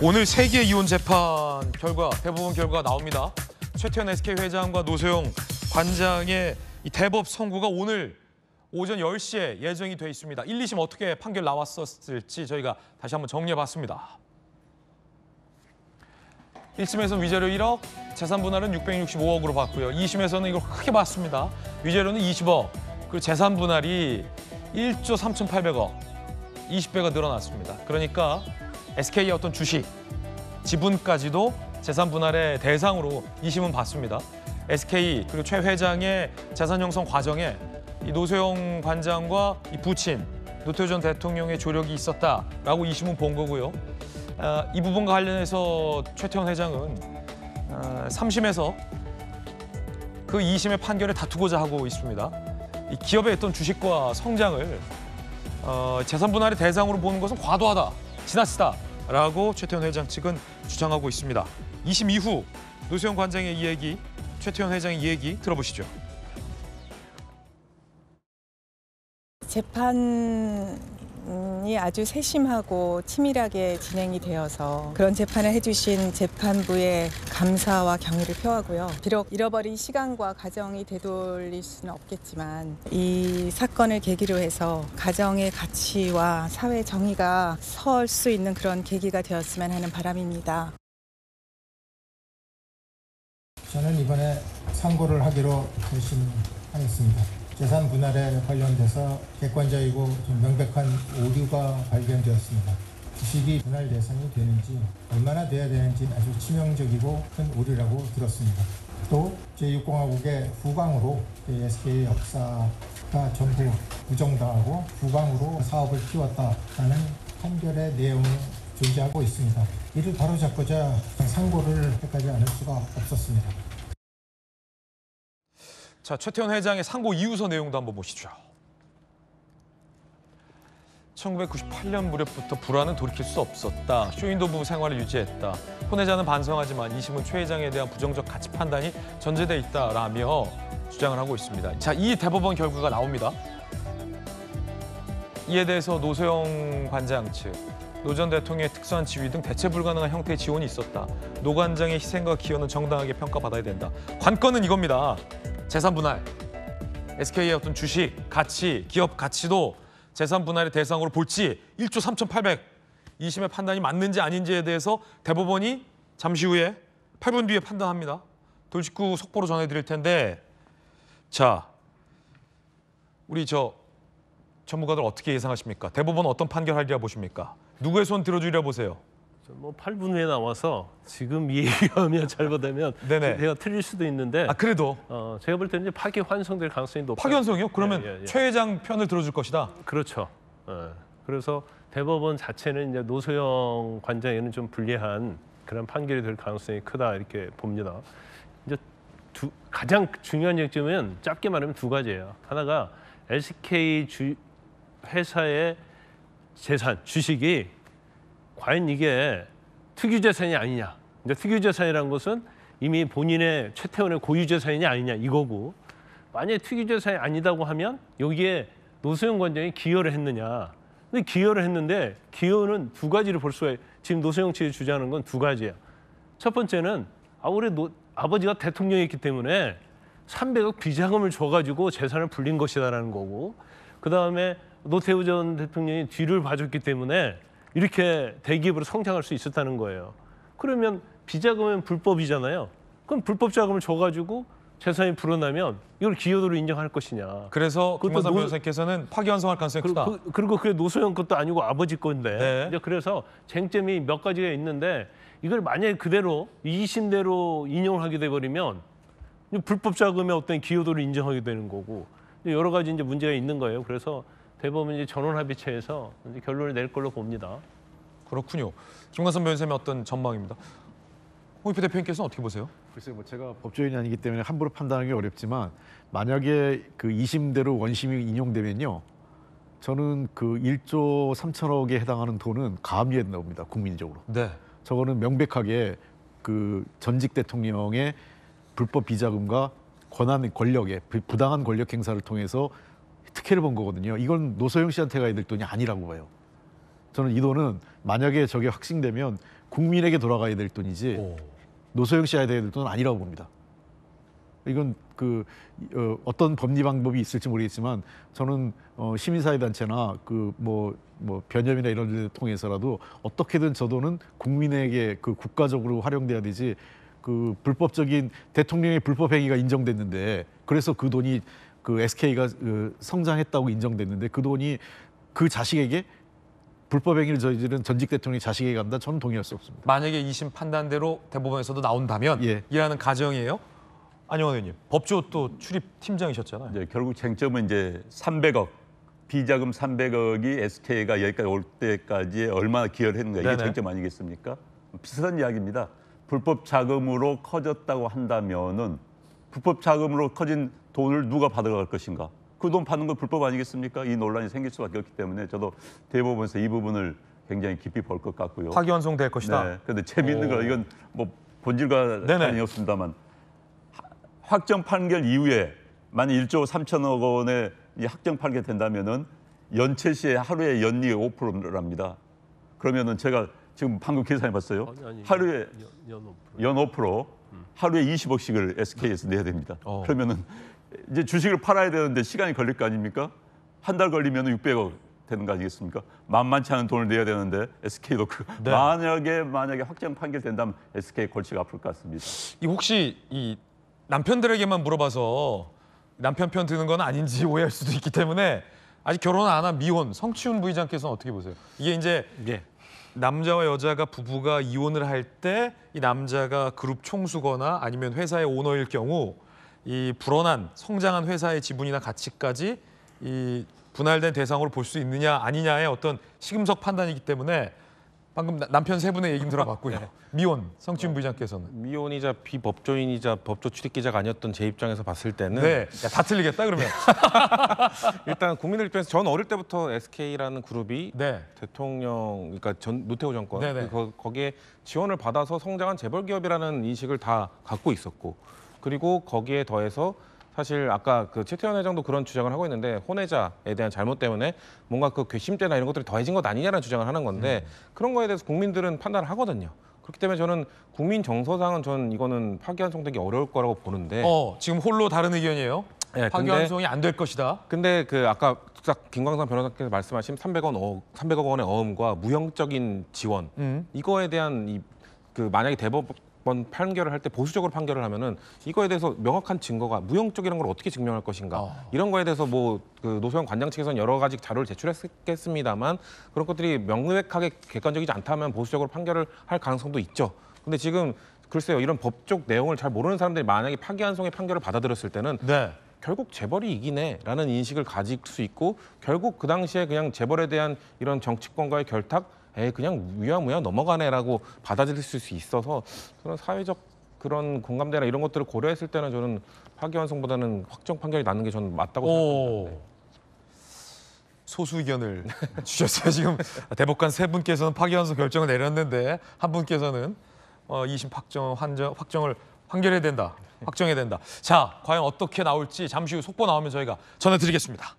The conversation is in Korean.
오늘 세계 이혼 재판 결과, 대법원 결과가 나옵니다. 최태원 SK 회장과 노소영 관장의 이 대법 선고가 오늘 오전 10시에 예정이 돼 있습니다. 1, 2심 어떻게 판결 나왔었을지 저희가 다시 한번 정리해봤습니다. 1심에서는 위자료 1억, 재산 분할은 665억으로 봤고요. 2심에서는 이걸 크게 봤습니다. 위자료는 20억, 그리고 재산 분할이 1조 3,800억, 20배가 늘어났습니다. 그러니까 SK의 어떤 주식, 지분까지도 재산 분할의 대상으로 2심은 봤습니다. SK 그리고 최 회장의 재산 형성 과정에 이 노소영 관장과 이 부친 노태우 전 대통령의 조력이 있었다라고 2심은 본 거고요. 이 부분과 관련해서 최태원 회장은 3심에서 그 2심의 판결을 다투고자 하고 있습니다. 이 기업의 어떤 주식과 성장을 재산 분할의 대상으로 보는 것은 과도하다, 지나치다라고 최태원 회장 측은 주장하고 있습니다. 2심 이후 노소영 관장의 이야기, 최태원 회장의 이야기 들어보시죠. 재판이 아주 세심하고 치밀하게 진행이 되어서 그런 재판을 해주신 재판부에 감사와 경의를 표하고요. 비록 잃어버린 시간과 가정이 되돌릴 수는 없겠지만 이 사건을 계기로 해서 가정의 가치와 사회 정의가 설 수 있는 그런 계기가 되었으면 하는 바람입니다. 저는 이번에 상고를 하기로 결심하였습니다. 재산 분할에 관련돼서 객관적이고 좀 명백한 오류가 발견되었습니다. 주식이 분할 대상이 되는지 얼마나 돼야 되는지 아주 치명적이고 큰 오류라고 들었습니다. 또 제6공화국의 후광으로 SK 역사가 전부 부정당하고 후광으로 사업을 키웠다라는 판결의 내용이 존재하고 있습니다. 이를 바로잡고자 상고를 택하지 않을 수가 없었습니다. 자, 최태원 회장의 상고 이유서 내용도 한번 보시죠. 1998년 무렵부터 불화는 돌이킬 수 없었다. 쇼윈도부 생활을 유지했다. 혼외자는 반성하지만 2심은 최 회장에 대한 부정적 가치 판단이 전제돼 있다라며 주장을 하고 있습니다. 자, 이 대법원 결과가 나옵니다. 이에 대해서 노소영 관장 측, 노 전 대통령의 특수한 지위 등 대체 불가능한 형태의 지원이 있었다. 노 관장의 희생과 기여는 정당하게 평가받아야 된다. 관건은 이겁니다. 재산 분할, SK의 어떤 주식, 가치, 기업 가치도 재산 분할의 대상으로 볼지 1조 3,800, 2심의 판단이 맞는지 아닌지에 대해서 대법원이 잠시 후에 8분 뒤에 판단합니다. 돌직구 속보로 전해드릴 텐데, 자, 우리 전문가들 어떻게 예상하십니까? 대법원 어떤 판결하리라 보십니까? 누구의 손 들어주리라 보세요? 뭐 8분 후에 나와서 지금 이 얘기하면 잘못하면 제가 틀릴 수도 있는데 그래도 제가 볼 때는 이제 파기 환송될 가능성이 높아요. 파기환송이요? 그러면 최 회장 편을 들어줄 것이다? 그렇죠. 그래서 대법원 자체는 이제 노소영 관장에는 좀 불리한 그런 판결이 될 가능성이 크다 이렇게 봅니다. 이제 가장 중요한 쟁점은 짧게 말하면 두 가지예요. 하나가 SK 회사의 재산, 주식이 과연 이게 특유재산이 아니냐. 이제 특유재산이라는 것은 이미 본인의 최태원의 고유재산이냐 아니냐 이거고, 만약에 특유재산이 아니다고 하면 여기에 노소영 관장이 기여를 했느냐. 근데 기여를 했는데 기여는 두 가지를 볼 수가 있어요. 지금 노소영 측이 주장하는 건 두 가지예요. 첫 번째는 아버지가 대통령이었기 때문에 300억 비자금을 줘가지고 재산을 불린 것이다라는 거고, 그다음에 노태우 전 대통령이 뒤를 봐줬기 때문에 이렇게 대기업으로 성장할 수 있었다는 거예요. 그러면 비자금은 불법이잖아요. 그럼 불법 자금을 줘가지고 재산이 불어나면 이걸 기여도로 인정할 것이냐. 그래서 김만삼 변호사께서는 파기환송할 가능성이 크다. 그리고 그게 노소영 것도 아니고 아버지 건데. 이제 그래서 쟁점이 몇 가지가 있는데 이걸 만약에 그대로 2심대로 인용을 하게 돼버리면 불법 자금의 어떤 기여도를 인정하게 되는 거고 여러 가지 이제 문제가 있는 거예요. 그래서 대법원 이제 전원 합의체에서 이제 결론을 낼 걸로 봅니다. 그렇군요. 김관선 변호사님의 어떤 전망입니다. 홍익표 대표님께서는 어떻게 보세요? 글쎄요, 제가 법조인이 아니기 때문에 함부로 판단하기 어렵지만 만약에 그 2심대로 원심이 인용되면요, 저는 그 1조 3천억에 해당하는 돈은 가압류에 나옵니다. 국민적으로. 네. 저거는 명백하게 그 전직 대통령의 불법 비자금과 권력의 부당한 권력 행사를 통해서 특혜를 본 거거든요. 이건 노소영 씨한테 가야 될 돈이 아니라고 봐요. 저는 이 돈은 만약에 저게 확신되면 국민에게 돌아가야 될 돈이지 오. 노소영 씨에 대해야 될 돈은 아니라고 봅니다. 이건 어떤 법리 방법이 있을지 모르겠지만 저는 시민사회단체나 뭐 변협이나 이런 데를 통해서라도 어떻게든 저 돈은 국민에게 국가적으로 활용돼야 되지 불법적인 대통령의 불법 행위가 인정됐는데 그래서 그 돈이 SK가 성장했다고 인정됐는데 그 돈이 그 자식에게 불법 행위를 저지른 전직 대통령이 자식에게 간다? 저는 동의할 수 없습니다. 만약에 2심 판단대로 대법원에서도 나온다면 예. 이라는 가정이에요. 안영환 의원님, 법조 또 출입 팀장이셨잖아요. 이제 결국 쟁점은 이제 300억 비자금 300억이 SK가 여기까지 올 때까지 얼마나 기여를 했는가 이게 네네. 쟁점 아니겠습니까? 비슷한 이야기입니다. 불법 자금으로 커졌다고 한다면은 불법 자금으로 커진 돈을 누가 받아갈 것인가? 그 돈 받는 건 불법 아니겠습니까? 이 논란이 생길 수밖에 없기 때문에 저도 대법원에서 이 부분을 굉장히 깊이 볼 것 같고요. 파기환송될 것이다. 네. 그런데 재미있는 오. 건 이건 뭐 본질과 네네. 관련이 없습니다만 확정 판결 이후에 만약 1조 3천억 원의 이 확정 판결 된다면은 연체 시에 하루에 연이익 5%랍니다. 그러면은 제가 지금 방금 계산해 봤어요. 아니, 하루에 연 5%. 연 5% 하루에 20억씩을 SK에서 내야 됩니다. 어. 그러면은 이제 주식을 팔아야 되는데 시간이 걸릴 거 아닙니까? 한 달 걸리면 600억 되는 거 아니겠습니까? 만만치 않은 돈을 내야 되는데 SK도 네. 만약에 확정 판결 된다면 SK 골치가 아플 것 같습니다. 이 혹시 이 남편들에게만 물어봐서 남편 편 드는 건 아닌지 오해할 수도 있기 때문에 아직 결혼 안 한 미혼 성치훈 부의장께서는 어떻게 보세요? 이게 이제 예. 남자와 여자가 부부가 이혼을 할 때 이 남자가 그룹 총수거나 아니면 회사의 오너일 경우 이 불어난 성장한 회사의 지분이나 가치까지 이 분할된 대상으로 볼 수 있느냐 아니냐의 어떤 시금석 판단이기 때문에 방금 남편 세 분의 얘기는 들어봤고요. 미혼 성치훈 부의장께서는 미혼이자 비법조인이자 법조 출입기자가 아니었던 제 입장에서 봤을 때는 네, 야, 다 틀리겠다 그러면. 일단 국민들 입장에서 전 어릴 때부터 SK라는 그룹이 네. 대통령, 그러니까 노태우 정권 네네. 거기에 지원을 받아서 성장한 재벌 기업이라는 인식을 다 갖고 있었고, 그리고 거기에 더해서 사실 아까 최태원 회장도 그런 주장을 하고 있는데 혼외자에 대한 잘못 때문에 뭔가 괘씸죄나 이런 것들이 더해진 것 아니냐라는 주장을 하는 건데 그런 거에 대해서 국민들은 판단을 하거든요. 그렇기 때문에 저는 국민 정서상은 전 이거는 파기환송되기 어려울 거라고 보는데. 지금 홀로 다른 의견이에요. 네, 파기환송이 안 될 것이다. 근데 아까 딱 김광선 변호사께서 말씀하신 300억 원의 어음과 무형적인 지원 이거에 대한 만약에 대법원 판결을 할 때 보수적으로 판결을 하면은 이거에 대해서 명확한 증거가 무형적이라는 걸 어떻게 증명할 것인가 이런 거에 대해서 노소영 관장 측에서는 여러 가지 자료를 제출했겠습니다만 그런 것들이 명백하게 객관적이지 않다면 보수적으로 판결을 할 가능성도 있죠. 근데 지금 글쎄요, 이런 법적 내용을 잘 모르는 사람들이 만약에 파기환송의 판결을 받아들였을 때는 네. 결국 재벌이 이기네라는 인식을 가질 수 있고 결국 그 당시에 그냥 재벌에 대한 이런 정치권과의 결탁 그냥 무야무야 넘어가네라고 받아들일 수 있어서 저는 사회적 그런 공감대나 이런 것들을 고려했을 때는 저는 파기환송보다는 확정 판결이 나는 게 저는 맞다고 생각합니다. 네. 소수 의견을 주셨어요. 지금 대법관 세 분께서는 파기환송 결정을 내렸는데 한 분께서는 2심 확정을 판결해야 된다. 확정해야 된다. 자, 과연 어떻게 나올지 잠시 후 속보 나오면 저희가 전해드리겠습니다.